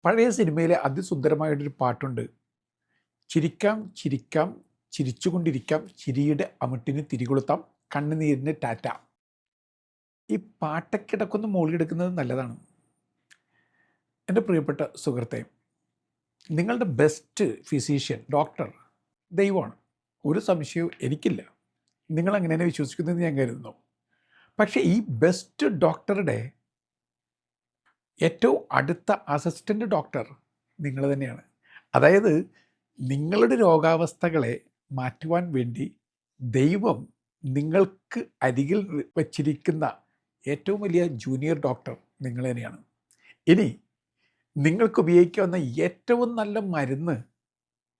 പഴയ സിനിമയിലെ അതിസുന്ദരമായിട്ടൊരു പാട്ടുണ്ട്. ചിരിക്കാം ചിരിക്കാം ചിരിച്ചുകൊണ്ടിരിക്കാം, ചിരിയുടെ അമിട്ടിന് തിരികൊളുത്താം, കണ്ണുനീരിന് ടാറ്റ. ഈ പാട്ടൊക്കെ ഇടക്കൊന്ന് മോളിയെടുക്കുന്നത് നല്ലതാണ്. എൻ്റെ പ്രിയപ്പെട്ട സുഹൃത്തെ, നിങ്ങളുടെ ബെസ്റ്റ് ഫിസീഷ്യൻ ഡോക്ടർ ദൈവമാണ്. ഒരു സംശയവും എനിക്കില്ല. നിങ്ങൾ അങ്ങനെ തന്നെ വിശ്വസിക്കുന്നതെന്ന് ഞാൻ കരുതുന്നു. പക്ഷേ ഈ ബെസ്റ്റ് ഡോക്ടറുടെ ഏറ്റവും അടുത്ത അസിസ്റ്റൻ്റ് ഡോക്ടർ നിങ്ങൾ തന്നെയാണ്. അതായത് നിങ്ങളുടെ രോഗാവസ്ഥകളെ മാറ്റുവാൻ വേണ്ടി ദൈവം നിങ്ങൾക്ക് അരികിൽ വച്ചിരിക്കുന്ന ഏറ്റവും വലിയ ജൂനിയർ ഡോക്ടർ നിങ്ങൾ തന്നെയാണ്. ഇനി നിങ്ങൾക്ക് ഉപയോഗിക്കാവുന്ന ഏറ്റവും നല്ല മരുന്ന്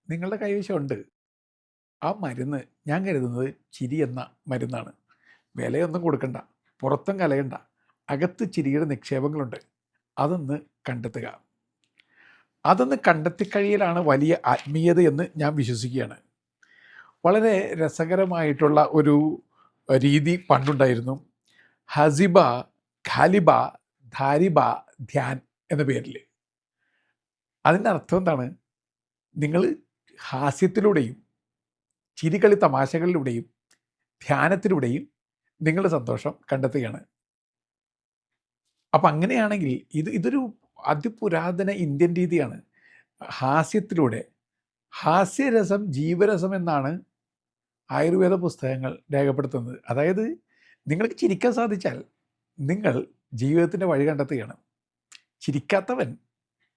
നിങ്ങളുടെ കൈവശമുണ്ട്. ആ മരുന്ന് ഞാൻ കരുതുന്നത് ചിരി എന്ന മരുന്നാണ്. വിലയൊന്നും കൊടുക്കണ്ട, പുറത്തും കലയണ്ട, അകത്ത് ചിരിയുടെ നിക്ഷേപങ്ങളുണ്ട്. അതൊന്ന് കണ്ടെത്തുക. അതൊന്ന് കണ്ടെത്തിക്കഴിയലാണ് വലിയ ആത്മീയത എന്ന് ഞാൻ വിശ്വസിക്കുകയാണ്. വളരെ രസകരമായിട്ടുള്ള ഒരു രീതി പണ്ടുണ്ടായിരുന്നു. ഹസിബ, ഖാലിബ, ധാരിബ, ധ്യാൻ എന്ന പേരിൽ. അതിൻ്റെ അർത്ഥം എന്താണ്? നിങ്ങൾ ഹാസ്യത്തിലൂടെയും ചിരികളി തമാശകളിലൂടെയും ധ്യാനത്തിലൂടെയും നിങ്ങളുടെ സന്തോഷം കണ്ടെത്തുകയാണ്. അപ്പം അങ്ങനെയാണെങ്കിൽ ഇതൊരു അതിപുരാതന ഇന്ത്യൻ രീതിയാണ്. ഹാസ്യത്തിലൂടെ, ഹാസ്യരസം ജീവരസം എന്നാണ് ആയുർവേദ പുസ്തകങ്ങൾ രേഖപ്പെടുത്തുന്നത്. അതായത് നിങ്ങൾക്ക് ചിരിക്കാൻ സാധിച്ചാൽ നിങ്ങൾ ജീവിതത്തിൻ്റെ വഴി കണ്ടെത്തുകയാണ്. ചിരിക്കാത്തവൻ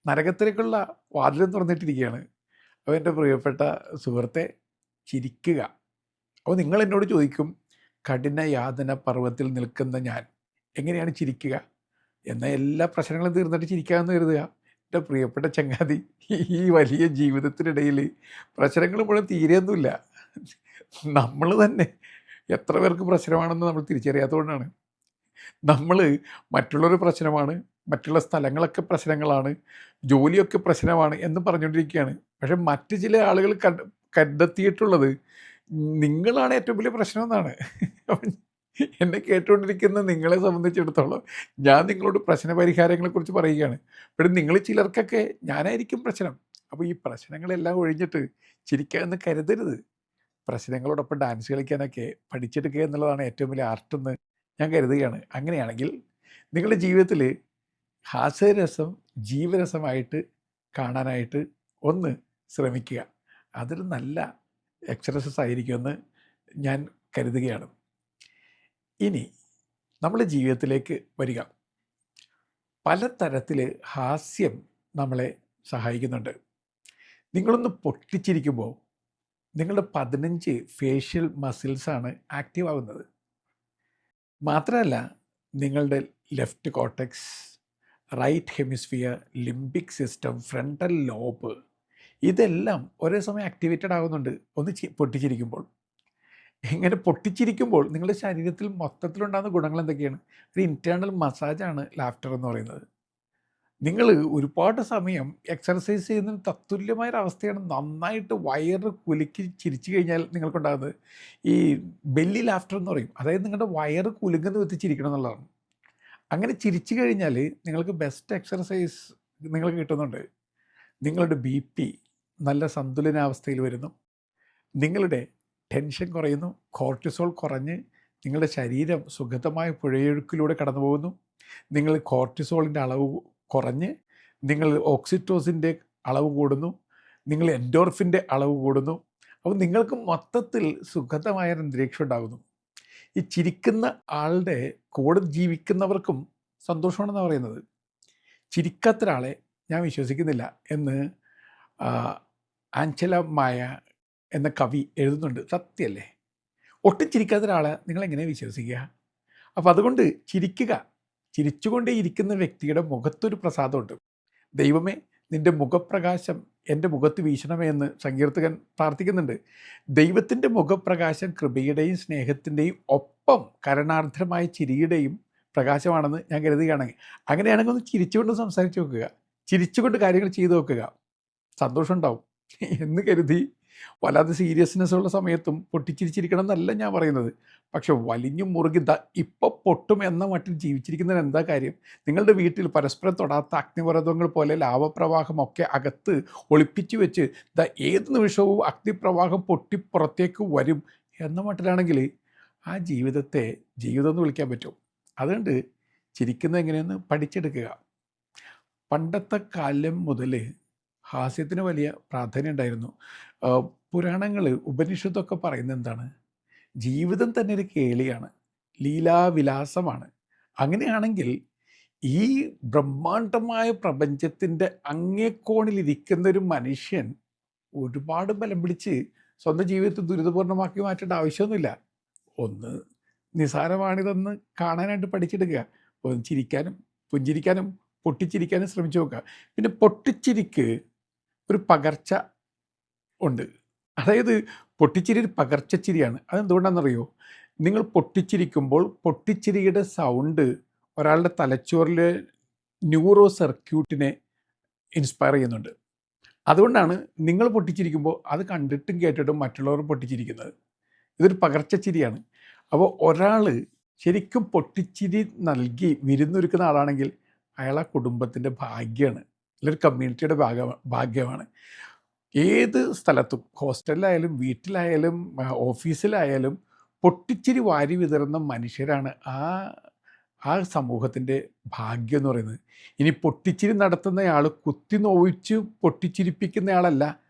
നരകത്തിലേക്കുള്ള വാതിലും തുറന്നിട്ടിരിക്കുകയാണ്. അപ്പോൾ എൻ്റെ പ്രിയപ്പെട്ട സുഹൃത്തെ, ചിരിക്കുക. അപ്പോൾ നിങ്ങൾ എന്നോട് ചോദിക്കും, കഠിന യാതന പർവ്വത്തിൽ നിൽക്കുന്ന ഞാൻ എങ്ങനെയാണ് ചിരിക്കുക? എന്നാൽ എല്ലാ പ്രശ്നങ്ങളും തീർന്നിട്ട് ചിരിക്കാമെന്ന് കരുതുക. എൻ്റെ പ്രിയപ്പെട്ട ചങ്ങാതി, ഈ വലിയ ജീവിതത്തിനിടയിൽ പ്രശ്നങ്ങൾ മുഴുവൻ തീരെയൊന്നുമില്ല. നമ്മൾ തന്നെ എത്ര പേർക്ക് പ്രശ്നമാണെന്ന് നമ്മൾ തിരിച്ചറിയാത്തതുകൊണ്ടാണ്. നമ്മൾ മറ്റുള്ളൊരു പ്രശ്നമാണ്, മറ്റുള്ള സ്ഥലങ്ങളൊക്കെ പ്രശ്നങ്ങളാണ്, ജോലിയൊക്കെ പ്രശ്നമാണ് എന്ന് പറഞ്ഞുകൊണ്ടിരിക്കുകയാണ്. പക്ഷെ മറ്റ് ചില ആളുകൾ കണ്ടെത്തിയിട്ടുള്ളത് നിങ്ങളാണ് ഏറ്റവും വലിയ പ്രശ്നമെന്നാണ്. എന്നെ കേട്ടുകൊണ്ടിരിക്കുന്ന നിങ്ങളെ സംബന്ധിച്ചിടത്തോളം ഞാൻ നിങ്ങളോട് പ്രശ്നപരിഹാരങ്ങളെക്കുറിച്ച് പറയുകയാണ്. പക്ഷേ നിങ്ങൾ ചിലർക്കൊക്കെ ഞാനായിരിക്കും പ്രശ്നം. അപ്പോൾ ഈ പ്രശ്നങ്ങളെല്ലാം ഒഴിഞ്ഞിട്ട് ചിരിക്കാമെന്ന് കരുതരുത്. പ്രശ്നങ്ങളോടൊപ്പം ഡാൻസ് കളിക്കാനൊക്കെ പഠിച്ചെടുക്കുക എന്നുള്ളതാണ് ഏറ്റവും വലിയ ആർട്ടെന്ന് ഞാൻ കരുതുകയാണ്. അങ്ങനെയാണെങ്കിൽ നിങ്ങളുടെ ജീവിതത്തിൽ ഹാസ്യരസം ജീവരസമായിട്ട് കാണാനായിട്ട് ഒന്ന് ശ്രമിക്കുക. അതൊരു നല്ല എക്സർസൈസ് ആയിരിക്കുമെന്ന് ഞാൻ കരുതുകയാണ്. ഇനി നമ്മുടെ ജീവിതത്തിലേക്ക് വരിക. പലതരത്തിൽ ഹാസ്യം നമ്മളെ സഹായിക്കുന്നുണ്ട്. നിങ്ങളൊന്ന് പൊട്ടിച്ചിരിക്കുമ്പോൾ നിങ്ങളുടെ 15 ഫേഷ്യൽ മസിൽസാണ് ആക്റ്റീവ് ആകുന്നത്. മാത്രമല്ല, നിങ്ങളുടെ left cortex, right hemisphere, limbic system, frontal lobe ഇതെല്ലാം ഒരേ സമയം ആക്ടിവേറ്റഡ് ആകുന്നുണ്ട് ഒന്ന് പൊട്ടിച്ചിരിക്കുമ്പോൾ. ഇങ്ങനെ പൊട്ടിച്ചിരിക്കുമ്പോൾ നിങ്ങളുടെ ശരീരത്തിൽ മൊത്തത്തിലുണ്ടാകുന്ന ഗുണങ്ങൾ എന്തൊക്കെയാണ്? ഒരു ഇൻറ്റേർണൽ മസാജാണ് ലാഫ്റ്റർ എന്ന് പറയുന്നത്. നിങ്ങൾ ഒരുപാട് സമയം എക്സർസൈസ് ചെയ്യുന്നതിന് തത്തുല്യമായൊരവസ്ഥയാണ് നന്നായിട്ട് വയറ് കുലുക്കി ചിരിച്ചു കഴിഞ്ഞാൽ നിങ്ങൾക്കുണ്ടാകുന്നത്. ഈ ബെല്ലി ലാഫ്റ്റർ എന്ന് പറയും. അതായത് നിങ്ങളുടെ വയറ് കുലുങ്ങുന്ന വിധത്തിൽ ചിരിക്കണം എന്നുള്ളതാണ്. അങ്ങനെ ചിരിച്ചു കഴിഞ്ഞാൽ നിങ്ങൾക്ക് ബെസ്റ്റ് എക്സർസൈസ് നിങ്ങൾക്ക് കിട്ടുന്നുണ്ട്. നിങ്ങളുടെ BP നല്ല സന്തുലനാവസ്ഥയിൽ വരുന്നു. നിങ്ങളുടെ ടെൻഷൻ കുറയുന്നു. കോർട്ടിസോൾ കുറഞ്ഞ് നിങ്ങളുടെ ശരീരം സുഗതമായ പുഴയൊഴുക്കിലൂടെ കടന്നു പോകുന്നു. നിങ്ങൾ കോർട്ടിസോളിൻ്റെ അളവ് കുറഞ്ഞ് നിങ്ങൾ ഓക്സിറ്റോസിൻ്റെ അളവ് കൂടുന്നു. നിങ്ങൾ എൻഡോർഫിൻ്റെ അളവ് കൂടുന്നു. അപ്പോൾ നിങ്ങൾക്ക് മൊത്തത്തിൽ സുഗതമായൊരു അന്തരീക്ഷം ഉണ്ടാകുന്നു. ഈ ചിരിക്കുന്ന ആളുടെ കൂടെ ജീവിക്കുന്നവർക്കും സന്തോഷമാണെന്നാണ് പറയുന്നത്. ചിരിക്കാത്ത ഒരാളെ ഞാൻ വിശ്വസിക്കുന്നില്ല എന്ന് ആഞ്ചല മായ എന്ന കവി എഴുതുന്നുണ്ട്. സത്യമല്ലേ? ഒട്ടും ചിരിക്കാത്ത ഒരാളെ നിങ്ങളെങ്ങനെ വിശ്വസിക്കുക? അപ്പോൾ അതുകൊണ്ട് ചിരിക്കുക. ചിരിച്ചുകൊണ്ടേ ഇരിക്കുന്ന വ്യക്തിയുടെ മുഖത്തൊരു പ്രസാദമുണ്ട്. ദൈവമേ, നിൻ്റെ മുഖപ്രകാശം എൻ്റെ മുഖത്ത് വീശണമേ എന്ന് സങ്കീർത്തകൻ പ്രാർത്ഥിക്കുന്നുണ്ട്. ദൈവത്തിൻ്റെ മുഖപ്രകാശം കൃപയുടെയും സ്നേഹത്തിൻ്റെയും ഒപ്പം കരുണാർദ്രമായ ചിരിയുടെയും പ്രകാശമാണെന്ന് ഞാൻ കരുതുകയാണെങ്കിൽ, അങ്ങനെയാണെങ്കിൽ ഒന്ന് ചിരിച്ചുകൊണ്ട് സംസാരിച്ച് നോക്കുക. ചിരിച്ചുകൊണ്ട് കാര്യങ്ങൾ ചെയ്തു നോക്കുക. സന്തോഷം ഉണ്ടാവും എന്ന് കരുതി വല്ലാതെ സീരിയസ്നെസ് ഉള്ള സമയത്തും പൊട്ടിച്ചിരിച്ചിരിക്കണം എന്നല്ല ഞാൻ പറയുന്നത്. പക്ഷെ വലിഞ്ഞു മുറുകി ഇപ്പം പൊട്ടും എന്ന മട്ടിൽ ജീവിച്ചിരിക്കുന്നതിന് എന്താ കാര്യം? നിങ്ങളുടെ വീട്ടിൽ പരസ്പരം തൊടാത്ത അഗ്നിപർവ്വതങ്ങൾ പോലെ ലാവപ്രവാഹമൊക്കെ അകത്ത് ഒളിപ്പിച്ചു വെച്ച് ഏത് നിമിഷവും അഗ്നിപ്രവാഹം പൊട്ടി പുറത്തേക്ക് വരും എന്ന മട്ടിലാണെങ്കിൽ ആ ജീവിതത്തെ ജീവിതം എന്ന് വിളിക്കാൻ പറ്റും. അതുകൊണ്ട് ചിരിക്കുന്നത് എങ്ങനെയെന്ന് പഠിച്ചെടുക്കുക. പണ്ടത്തെ കാലം മുതൽ ഹാസ്യത്തിന് വലിയ പ്രാധാന്യം ഉണ്ടായിരുന്നു. പുരാണങ്ങൾ, ഉപനിഷത്തൊക്കെ പറയുന്നത് എന്താണ്? ജീവിതം തന്നെ ഒരു കേളിയാണ്, ലീലാവിലാസമാണ്. അങ്ങനെയാണെങ്കിൽ ഈ ബ്രഹ്മാണ്ഡമായ പ്രപഞ്ചത്തിൻ്റെ അങ്ങേക്കോണിലിരിക്കുന്ന ഒരു മനുഷ്യൻ ഒരുപാട് ബലം പിടിച്ച് സ്വന്തം ജീവിതത്തെ ദുരിതപൂർണ്ണമാക്കി മാറ്റേണ്ട ആവശ്യമൊന്നുമില്ല. ഒന്ന് നിസാരമാണിതെന്ന് കാണാനായിട്ട് പഠിച്ചെടുക്കുക. ഒന്ന് ചിരിക്കാനും പുഞ്ചിരിക്കാനും പൊട്ടിച്ചിരിക്കാനും ശ്രമിച്ചു നോക്കുക. പിന്നെ പൊട്ടിച്ചിരിക്ക് ഒരു പകർച്ച ഉണ്ട്. അതായത് പൊട്ടിച്ചിരി ഒരു പകർച്ചച്ചിരിയാണ്. അതെന്തുകൊണ്ടാണെന്നറിയോ? നിങ്ങൾ പൊട്ടിച്ചിരിക്കുമ്പോൾ പൊട്ടിച്ചിരിയുടെ സൗണ്ട് ഒരാളുടെ തലച്ചോറിലെ ന്യൂറോ സർക്യൂട്ടിനെ ഇൻസ്പയർ ചെയ്യുന്നുണ്ട്. അതുകൊണ്ടാണ് നിങ്ങൾ പൊട്ടിച്ചിരിക്കുമ്പോൾ അത് കണ്ടിട്ടും കേട്ടിട്ടും മറ്റുള്ളവർ പൊട്ടിച്ചിരിക്കുന്നത്. ഇതൊരു പകർച്ചച്ചിരിയാണ്. അപ്പോൾ ഒരാൾ ശരിക്കും പൊട്ടിച്ചിരി നൽകി വിരുന്നൊരുക്കുന്ന ആളാണെങ്കിൽ അയാൾ ആ കുടുംബത്തിൻ്റെ ഭാഗ്യമാണ്, അല്ലെങ്കിൽ കമ്മ്യൂണിറ്റിയുടെ ഭാഗ്യമാണ്. ഏത് സ്ഥലത്തും, ഹോസ്റ്റലിലായാലും വീട്ടിലായാലും ഓഫീസിലായാലും പൊട്ടിച്ചിരി വാരി വിതറുന്ന മനുഷ്യരാണ് ആ സമൂഹത്തിൻ്റെ ഭാഗ്യം എന്ന് പറയുന്നത്. ഇനി പൊട്ടിച്ചിരി നടത്തുന്നയാൾ കുത്തി നോവിച്ച് പൊട്ടിച്ചിരിപ്പിക്കുന്നയാളല്ല,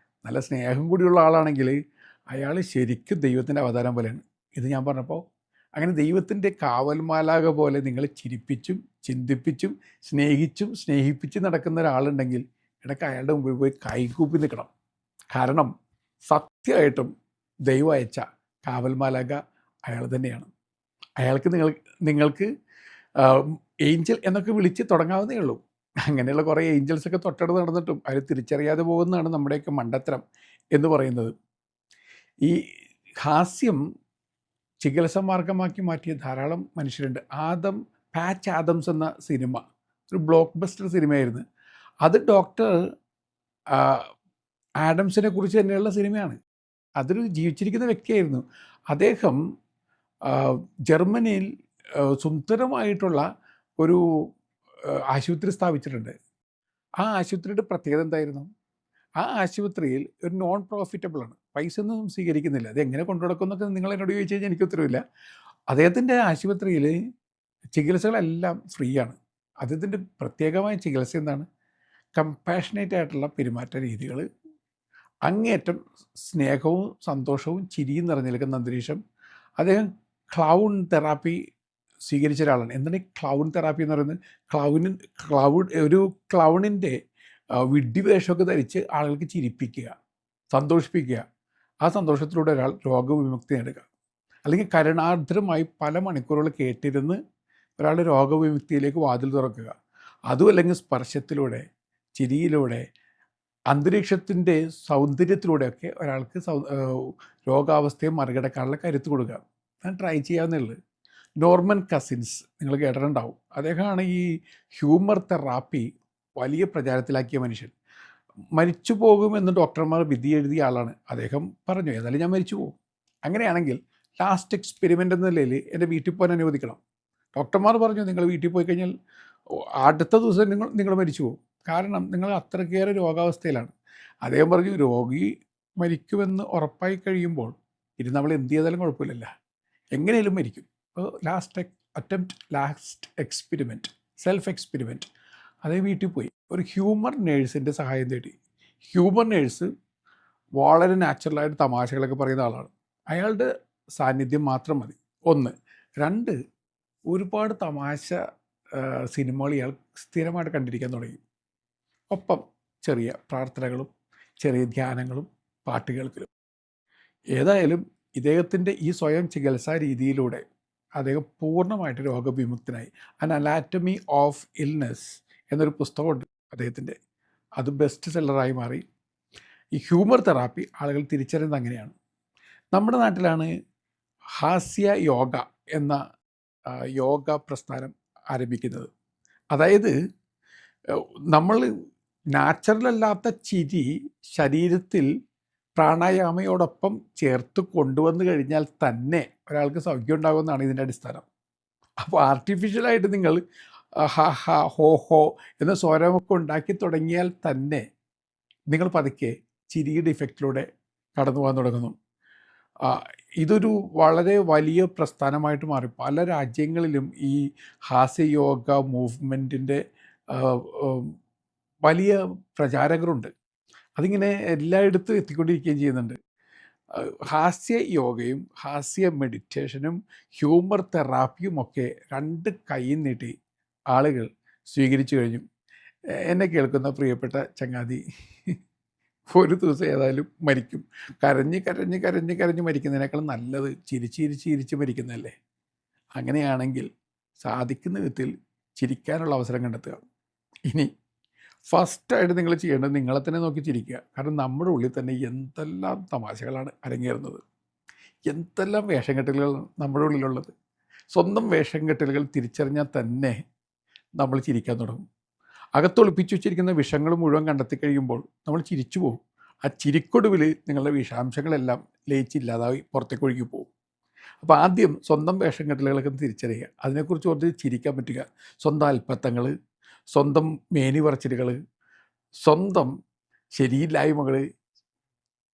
നല്ല സ്നേഹം കൂടിയുള്ള ആളാണെങ്കിൽ അയാൾ ശരിക്കും ദൈവത്തിൻ്റെ അവതാരം പോലെയാണ്. ഇത് ഞാൻ പറഞ്ഞപ്പോൾ അങ്ങനെ ദൈവത്തിൻ്റെ കാവൽമാലാക പോലെ നിങ്ങളെ ചിരിപ്പിച്ചും ചിന്തിപ്പിച്ചും സ്നേഹിപ്പിച്ചും നടക്കുന്ന ഒരാളുണ്ടെങ്കിൽ ഇടയ്ക്ക് അയാളുടെ മുമ്പിൽ പോയി കൈകൂപ്പി നിൽക്കണം. കാരണം സത്യമായിട്ടും ദൈവം അയച്ച കാവൽമാലാക അയാൾ തന്നെയാണ്. അയാൾക്ക് നിങ്ങൾക്ക് ഏഞ്ചൽ എന്നൊക്കെ വിളിച്ച് തുടങ്ങാവുന്നേ ഉള്ളൂ. അങ്ങനെയുള്ള കുറേ ഏഞ്ചൽസൊക്കെ തൊട്ടടുത്ത് നടന്നിട്ടും അവർ തിരിച്ചറിയാതെ പോകുന്നതാണ് നമ്മുടെയൊക്കെ മണ്ടത്തരം എന്ന് പറയുന്നത്. ഈ ഹാസ്യം ചികിത്സ മാർഗമാക്കി മാറ്റിയ ധാരാളം മനുഷ്യരുണ്ട്. പാച്ച് ആദംസ് എന്ന സിനിമ ഒരു ബ്ലോക്ക് ബസ്റ്റർ സിനിമയായിരുന്നു. അത് ഡോക്ടർ ആഡംസിനെ കുറിച്ച് തന്നെയുള്ള സിനിമയാണ്. അതൊരു ജീവിച്ചിരിക്കുന്ന വ്യക്തിയായിരുന്നു. അദ്ദേഹം ജർമ്മനിയിൽ സുന്ദരമായിട്ടുള്ള ഒരു ആശുപത്രി സ്ഥാപിച്ചിട്ടുണ്ട്. ആ ആശുപത്രിയുടെ പ്രത്യേകത എന്തായിരുന്നു? ആ ആശുപത്രിയിൽ ഒരു നോൺ പ്രോഫിറ്റബിളാണ്, പൈസ ഒന്നും സ്വീകരിക്കുന്നില്ല. അത് എങ്ങനെ കൊണ്ടു നടക്കുന്നൊക്കെ നിങ്ങൾ എന്നോട് ചോദിച്ചു കഴിഞ്ഞാൽ എനിക്ക് ഉത്തരവില്ല. അദ്ദേഹത്തിൻ്റെ ആശുപത്രിയിൽ ചികിത്സകളെല്ലാം ഫ്രീ ആണ്. അദ്ദേഹത്തിൻ്റെ പ്രത്യേകമായ ചികിത്സ എന്താണ്? കമ്പാഷനേറ്റ് ആയിട്ടുള്ള പെരുമാറ്റ രീതികൾ, അങ്ങേയറ്റം സ്നേഹവും സന്തോഷവും ചിരിയും നിറഞ്ഞു നിൽക്കുന്ന അന്തരീക്ഷം. അദ്ദേഹം ക്ലൗൺ തെറാപ്പി സ്വീകരിച്ച ഒരാളാണ്. എന്താണ് ഈ ക്ലൗൺ തെറാപ്പി എന്ന് പറയുന്നത്? ഒരു ക്ലൗണിൻ്റെ വിഡ്ഢിവേഷമൊക്കെ ധരിച്ച് ആളുകൾക്ക് ചിരിപ്പിക്കുക, സന്തോഷിപ്പിക്കുക. ആ സന്തോഷത്തിലൂടെ ഒരാൾ രോഗവിമുക്തി നേടുക. അല്ലെങ്കിൽ കരുണാർദ്രമായി പല മണിക്കൂറുകൾ കേട്ടിരുന്ന് ഒരാളുടെ രോഗവിമുക്തിയിലേക്ക് വാതിൽ തുറക്കുക. അതും അല്ലെങ്കിൽ സ്പർശത്തിലൂടെ, ചിരിയിലൂടെ, അന്തരീക്ഷത്തിൻ്റെ സൗന്ദര്യത്തിലൂടെയൊക്കെ ഒരാൾക്ക് രോഗാവസ്ഥയെ മറികടക്കാനുള്ള കരുത്ത് കൊടുക്കുക. ഞാൻ ട്രൈ ചെയ്യാവുന്നുള്ളൂ. നോർമൻ കസിൻസ് നിങ്ങൾ കേട്ടിട്ടുണ്ടാവും. അദ്ദേഹമാണ് ഈ ഹ്യൂമർ തെറാപ്പി വലിയ പ്രചാരത്തിലാക്കിയ മനുഷ്യൻ. മരിച്ചു പോകുമെന്ന് ഡോക്ടർമാർ വിധി എഴുതിയ ആളാണ്. അദ്ദേഹം പറഞ്ഞു, ഏതായാലും ഞാൻ മരിച്ചു പോകും, അങ്ങനെയാണെങ്കിൽ ലാസ്റ്റ് എക്സ്പെരിമെൻ്റ് എന്ന നിലയിൽ എൻ്റെ വീട്ടിൽ പോകാൻ അനുവദിക്കണം. ഡോക്ടർമാർ പറഞ്ഞു, നിങ്ങൾ വീട്ടിൽ പോയി കഴിഞ്ഞാൽ അടുത്ത ദിവസം നിങ്ങൾ മരിച്ചു പോകും, കാരണം നിങ്ങൾ അത്രയ്ക്കേറെ രോഗാവസ്ഥയിലാണ്. അദ്ദേഹം പറഞ്ഞു, രോഗി മരിക്കുമെന്ന് ഉറപ്പായി കഴിയുമ്പോൾ ഇത് നമ്മൾ എന്ത് ചെയ്താലും കുഴപ്പമില്ലല്ല, എങ്ങനെയും മരിക്കും. അപ്പോൾ ലാസ്റ്റ് എക്സ്പെരിമെൻറ്റ്, സെൽഫ് എക്സ്പെരിമെൻറ്റ്. അതേ വീട്ടിൽ പോയി ഒരു ഹ്യൂമർ നേഴ്സിൻ്റെ സഹായം തേടി. ഹ്യൂമർ നേഴ്സ് വളരെ നാച്ചുറലായിട്ട് തമാശകളൊക്കെ പറയുന്ന ആളാണ്. അയാളുടെ സാന്നിധ്യം മാത്രം മതി. 1. 2, ഒരുപാട് തമാശ സിനിമകൾ ഇയാൾ സ്ഥിരമായിട്ട് കണ്ടിരിക്കാൻ തുടങ്ങി. ഒപ്പം ചെറിയ പ്രാർത്ഥനകളും ചെറിയ ധ്യാനങ്ങളും പാട്ട് കേൾക്കലും. ഏതായാലും ഇദ്ദേഹത്തിൻ്റെ ഈ സ്വയം ചികിത്സാ രീതിയിലൂടെ അദ്ദേഹം പൂർണ്ണമായിട്ട് രോഗവിമുക്തനായി. ആൻ അനാറ്റമി ഓഫ് ഇൽനെസ് എന്നൊരു പുസ്തകമുണ്ട് അദ്ദേഹത്തിൻ്റെ. അത് ബെസ്റ്റ് സെല്ലറായി മാറി. ഈ ഹ്യൂമർ തെറാപ്പി ആളുകൾ തിരിച്ചറിയുന്നത് അങ്ങനെയാണ്. നമ്മുടെ നാട്ടിലാണ് ഹാസ്യ യോഗ എന്ന യോഗ പ്രസ്ഥാനം ആരംഭിക്കുന്നത്. അതായത് നമ്മൾ നാച്ചുറലല്ലാത്ത ചിരി ശരീരത്തിൽ പ്രാണായാമയോടൊപ്പം ചേർത്ത് കൊണ്ടുവന്ന് കഴിഞ്ഞാൽ തന്നെ ഒരാൾക്ക് സൗഖ്യം ഉണ്ടാകുമെന്നാണ് ഇതിൻ്റെ അടിസ്ഥാനം. അപ്പോൾ ആർട്ടിഫിഷ്യലായിട്ട് നിങ്ങൾ ഹ ഹ ഹോ ഹോ എന്ന സ്വരമൊക്കെ ഉണ്ടാക്കി തുടങ്ങിയാൽ തന്നെ നിങ്ങൾ പതുക്കെ ചിരിയുടെ ഇഫക്റ്റിലൂടെ കടന്നു പോകാൻ തുടങ്ങുന്നു. ഇതൊരു വളരെ വലിയ പ്രസ്ഥാനമായിട്ട് മാറി. പല രാജ്യങ്ങളിലും ഈ ഹാസ്യയോഗ മൂവ്മെൻറ്റിൻ്റെ വലിയ പ്രചാരകരുണ്ട്. അതിങ്ങനെ എല്ലായിടത്തും എത്തിക്കൊണ്ടിരിക്കുകയും ചെയ്യുന്നുണ്ട്. ഹാസ്യ യോഗയും ഹാസ്യ മെഡിറ്റേഷനും ഹ്യൂമർ തെറാപ്പിയും ഒക്കെ 2 കൈയും നീട്ടി ആളുകൾ സ്വീകരിച്ചു കഴിഞ്ഞു. എന്നെ കേൾക്കുന്ന പ്രിയപ്പെട്ട ചങ്ങാതി, ഒരു ദിവസം ഏതായാലും മരിക്കും. കരഞ്ഞ് കരഞ്ഞ് കരഞ്ഞ് കരഞ്ഞ് മരിക്കുന്നതിനേക്കാളും നല്ലത് ചിരിച്ച് ചിരിച്ച് ചിരിച്ച് മരിക്കുന്നതല്ലേ. അങ്ങനെയാണെങ്കിൽ സാധിക്കുന്ന വിധത്തിൽ ചിരിക്കാനുള്ള അവസരം കണ്ടെത്തുക. ഇനി ഫസ്റ്റായിട്ട് നിങ്ങൾ ചെയ്യേണ്ടത് നിങ്ങളെ തന്നെ നോക്കി ചിരിക്കുക. കാരണം നമ്മുടെ ഉള്ളിൽ തന്നെ എന്തെല്ലാം തമാശകളാണ് അരങ്ങേറുന്നത്, എന്തെല്ലാം വേഷം കെട്ടലുകളാണ് നമ്മുടെ ഉള്ളിലുള്ളത്. സ്വന്തം വേഷം കെട്ടലുകൾ തിരിച്ചറിഞ്ഞാൽ തന്നെ നമ്മൾ ചിരിക്കാൻ തുടങ്ങും. അകത്തൊളിപ്പിച്ചു വെച്ചിരിക്കുന്ന വിഷങ്ങൾ മുഴുവൻ കണ്ടെത്തി കഴിയുമ്പോൾ നമ്മൾ ചിരിച്ചു പോകും. ആ ചിരിക്കൊടുവിൽ നിങ്ങളുടെ വിഷാംശങ്ങളെല്ലാം ലയിച്ചില്ലാതായി പുറത്തേക്ക് ഒഴുകി പോകും. അപ്പോൾ ആദ്യം സ്വന്തം വേഷം കെട്ടലുകളൊക്കെ തിരിച്ചറിയുക, അതിനെക്കുറിച്ച് ഓർത്ത് ചിരിക്കാൻ പറ്റുക. സ്വന്തം അല്പത്തങ്ങൾ, സ്വന്തം മേനി പറച്ചിലുകൾ, സ്വന്തം ശരിയില്ലായ്മകൾ,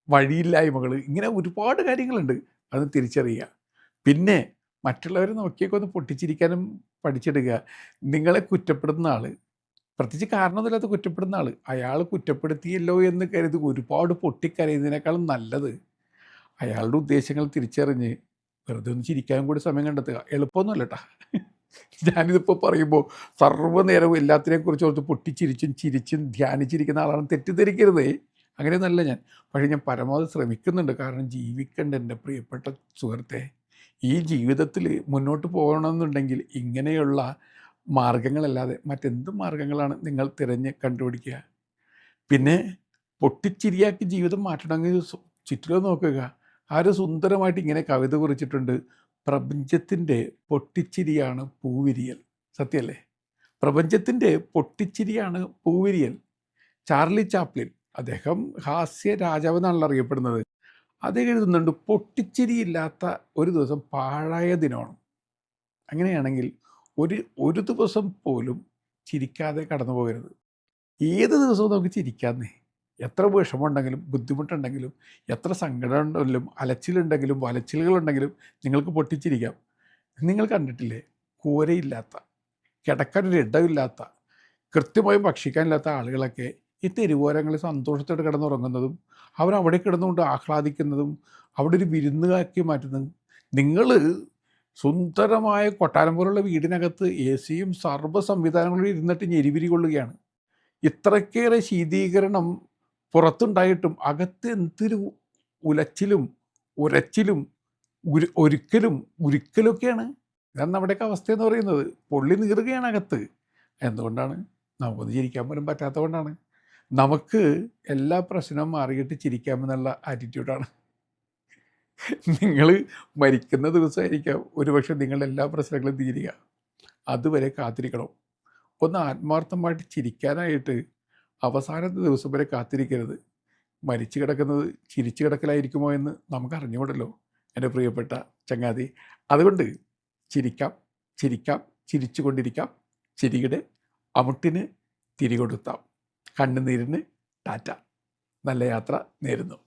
വഴിയില്ലായ്മകൾ, ഇങ്ങനെ ഒരുപാട് കാര്യങ്ങളുണ്ട്. അത് തിരിച്ചറിയുക. പിന്നെ മറ്റുള്ളവരെ നോക്കിയൊക്കെ ഒന്ന് പൊട്ടിച്ചിരിക്കാനും പഠിച്ചെടുക്കുക. നിങ്ങളെ കുറ്റപ്പെടുന്ന ആൾ, പ്രത്യേകിച്ച് കാരണമൊന്നുമില്ലാത്ത കുറ്റപ്പെടുന്ന ആൾ, അയാൾ കുറ്റപ്പെടുത്തിയല്ലോ എന്ന് കരുതി ഒരുപാട് പൊട്ടിക്കരയുന്നതിനേക്കാളും നല്ലത് അയാളുടെ ഉദ്ദേശങ്ങൾ തിരിച്ചറിഞ്ഞ് വെറുതെ ഒന്ന് ചിരിക്കാനും കൂടി സമയം കണ്ടെത്തുക. എളുപ്പമൊന്നുമല്ല കേട്ടോ. ഞാനിതിപ്പോൾ പറയുമ്പോൾ സർവ്വനേരവും എല്ലാത്തിനെക്കുറിച്ച് ഓർത്ത് പൊട്ടിച്ചിരിച്ചും ചിരിച്ചും ധ്യാനിച്ചിരിക്കുന്ന ആളാണ് തെറ്റിദ്ധരിക്കരുതേ. അങ്ങനെയൊന്നല്ല ഞാൻ. പക്ഷേ ഞാൻ പരമാവധി ശ്രമിക്കുന്നുണ്ട്. കാരണം ജീവിക്കേണ്ട എൻ്റെ പ്രിയപ്പെട്ട സുഹൃത്തെ, ഈ ജീവിതത്തിൽ മുന്നോട്ട് പോകണമെന്നുണ്ടെങ്കിൽ ഇങ്ങനെയുള്ള മാർഗങ്ങളല്ലാതെ മറ്റെന്ത് മാർഗങ്ങളാണ് നിങ്ങൾ തിരഞ്ഞ് കണ്ടുപിടിക്കുക? പിന്നെ പൊട്ടിച്ചിരിയാക്കി ജീവിതം മാറ്റണമെങ്കിൽ ചുറ്റിലും നോക്കുക. ആര് സുന്ദരമായിട്ട് ഇങ്ങനെ കവിത കുറിച്ചിട്ടുണ്ട്: പ്രപഞ്ചത്തിൻ്റെ പൊട്ടിച്ചിരിയാണ് പൂവിരിയൽ. സത്യമല്ലേ? പ്രപഞ്ചത്തിൻ്റെ പൊട്ടിച്ചിരിയാണ് പൂവിരിയൽ. ചാർലി ചാപ്ലിൻ, അദ്ദേഹം ഹാസ്യ രാജാവെന്നാണല്ലോ അറിയപ്പെടുന്നത്. അദ്ദേഹം എഴുതുന്നുണ്ട്, പൊട്ടിച്ചിരിയില്ലാത്ത ഒരു ദിവസം പാഴായ ദിനമാണ്. അങ്ങനെയാണെങ്കിൽ ഒരു ദിവസം പോലും ചിരിക്കാതെ കടന്നു പോകരുത്. ഏത് ദിവസവും നമുക്ക് ചിരിക്കാമെന്നേ. എത്ര വിഷമമുണ്ടെങ്കിലും ബുദ്ധിമുട്ടുണ്ടെങ്കിലും എത്ര സങ്കടം ഉണ്ടെങ്കിലും അലച്ചിലുണ്ടെങ്കിലും വലച്ചിലുകളുണ്ടെങ്കിലും നിങ്ങൾക്ക് പൊട്ടിച്ചിരിക്കാം. നിങ്ങൾ കണ്ടിട്ടില്ലേ, കൂരയില്ലാത്ത, കിടക്കാനൊരു ഇടമില്ലാത്ത, കൃത്യമായി ഭക്ഷിക്കാനില്ലാത്ത ആളുകളൊക്കെ ഈ തെരുവോരങ്ങളിൽ സന്തോഷത്തോടെ കിടന്നുറങ്ങുന്നതും അവരവിടെ കിടന്നുകൊണ്ട് ആഹ്ലാദിക്കുന്നതും അവിടെ ഒരു വിരുന്നുകാക്കി മാറ്റുന്നതും. നിങ്ങൾ സുന്ദരമായ കൊട്ടാരം പോലുള്ള വീടിനകത്ത് എ സിയും സർവ്വ സംവിധാനങ്ങളും ഇരുന്നിട്ട് ഞെരിവിരി കൊള്ളുകയാണ്. ഇത്രയ്ക്കേറെ ശീതീകരണം പുറത്തുണ്ടായിട്ടും അകത്ത് എന്തൊരു ഉലച്ചിലും ഉരച്ചിലും ഒരുക്കലും ഉരുക്കലൊക്കെയാണ്. ഇതാണ് നമ്മുടെയൊക്കെ അവസ്ഥയെന്ന് പറയുന്നത്. പൊള്ളി നീറുകയാണ് അകത്ത്. എന്തുകൊണ്ടാണ്? നമുക്കൊന്ന് ചിരിക്കാൻ പോലും പറ്റാത്തതുകൊണ്ടാണ്. നമുക്ക് എല്ലാ പ്രശ്നവും മാറിയിട്ട് ചിരിക്കാമെന്നുള്ള ആറ്റിറ്റ്യൂഡാണ്. നിങ്ങൾ മരിക്കുന്ന ദിവസമായിരിക്കാം ഒരുപക്ഷെ നിങ്ങളുടെ എല്ലാ പ്രശ്നങ്ങളും തീരുക. അതുവരെ കാത്തിരിക്കണം. ഒന്ന് ആത്മാർത്ഥമായിട്ട് ചിരിക്കാനായിട്ട് അവസാനത്തെ ദിവസം വരെ കാത്തിരിക്കരുത്. മരിച്ചു കിടക്കുന്നത് ചിരിച്ചു കിടക്കലായിരിക്കുമോ എന്ന് നമുക്ക് അറിഞ്ഞുകൂടല്ലോ എൻ്റെ പ്രിയപ്പെട്ട ചങ്ങാതി. അതുകൊണ്ട് ചിരിക്കാം, ചിരിക്കാം, ചിരിച്ചു കൊണ്ടിരിക്കാം. ചിരിയുടെ അമുട്ടിന് തിരികൊടുത്താം. കണ്ണുനീരിന് ടാറ്റ. നല്ല യാത്ര നേരുന്നു.